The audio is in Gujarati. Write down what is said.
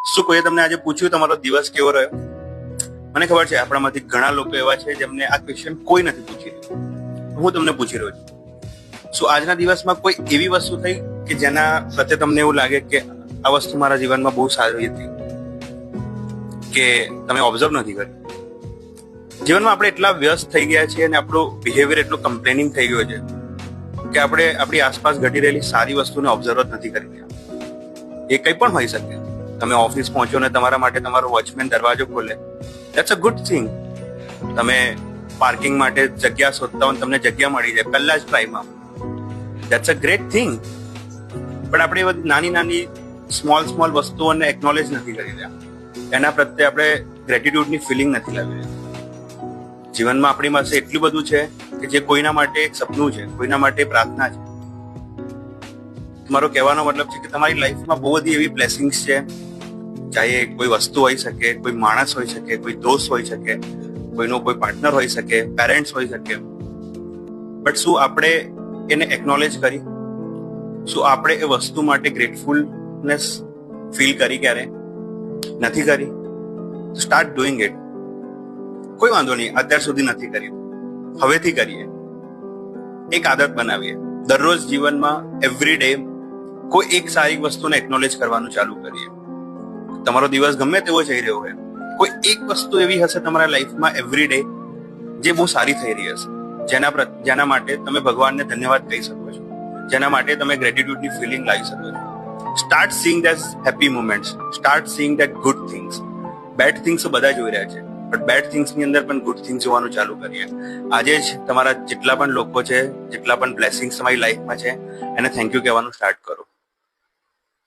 શું કોઈએ તમને આજે પૂછ્યું તમારો દિવસ કેવો રહ્યો? મને ખબર છે આપણામાંથી ઘણા લોકો એવા છે જેમને આ ક્વેશ્ચન કોઈ નથી પૂછી રહ્યું. હું તમને પૂછી રહ્યો છું. શું આજના દિવસમાં કોઈ એવી વસ્તુ થઈ કે જેના પ્રત્યે તમને એવું લાગે કે આ વસ્તુ મારા જીવનમાં બહુ સારી હતી કે તમે ઓબ્ઝર્વ નથી કરી? જીવનમાં આપણે એટલા વ્યસ્ત થઈ ગયા છીએ અને આપણું બિહેવિયર એટલું કમ્પ્લેનિંગ થઈ ગયો છે કે આપણે આપણી આસપાસ ઘટી રહેલી સારી વસ્તુને ઓબ્ઝર્વ જ નથી કરી રહ્યા. એ કંઈ પણ હોઈ શકે. તમે ઓફિસ પહોંચો ને તમારા માટે તમારો વોચમેન દરવાજો ખોલે, ધેટ્સ અ ગુડ થિંગ. તમે પાર્કિંગ માટે જગ્યા શોધતા હો તમને જગ્યા મળી જાય પહેલા જ ટ્રાયમાં, ધેટ્સ અ ગ્રેટ થિંગ. પણ આપણે એ બધી નાની નાની સ્મોલ વસ્તુઓને એકનોલેજ નથી કરી રહ્યા. એના પ્રત્યે આપણે ગ્રેટિટ્યુડની ફિલિંગ નથી લાવી રહ્યા. જીવનમાં આપણી પાસે એટલું બધું છે કે જે કોઈના માટે એક સપનું છે, કોઈના માટે પ્રાર્થના છે. મારો કહેવાનો મતલબ છે કે તમારી લાઈફમાં બહુ બધી એવી બ્લેસિંગ્સ છે, ચાહે કોઈ વસ્તુ હોઈ શકે, કોઈ માણસ હોઈ શકે, કોઈ દોસ્ત હોઈ શકે, કોઈનો કોઈ પાર્ટનર હોઈ શકે, પેરેન્ટ્સ હોઈ શકે. બટ શું આપણે એને એકનોલેજ કરી? શું આપણે એ વસ્તુ માટે ગ્રેટફુલનેસ ફીલ કરી? ક્યારે નથી કરી? Start doing it. કોઈ વાંધો નહીં, અત્યાર સુધી નથી કર્યું, હવેથી કરીએ. એક આદત બનાવીએ. દરરોજ જીવનમાં એવરી ડે કોઈ એક સારી વસ્તુને એકનોલેજ કરવાનું ચાલુ કરીએ. તમારો દિવસ ગમે તેવો જઈ રહ્યો હોય, કોઈ એક વસ્તુ એવી હશે તમારા લાઈફમાં એવરી ડે જે બહુ સારી થઈ રહી હશે, જેના માટે તમે ભગવાનને ધન્યવાદ કહી શકો છો, જેના માટે તમે ગ્રેટિટ્યુડની ફિલિંગ લાવી શકો છો. Start seeing that happy moments, start seeing that good things. Bad things બધા જોઈ રહ્યા છે, બટ બેડ થિંગ્સની અંદર પણ ગુડ થિંગ્સ જોવાનું ચાલુ કરીએ. આજે જ તમારા જેટલા પણ લોકો છે, જેટલા પણ બ્લેસિંગ્સ તમારી લાઈફમાં છે, એને થેન્ક યુ કહેવાનું સ્ટાર્ટ કરો.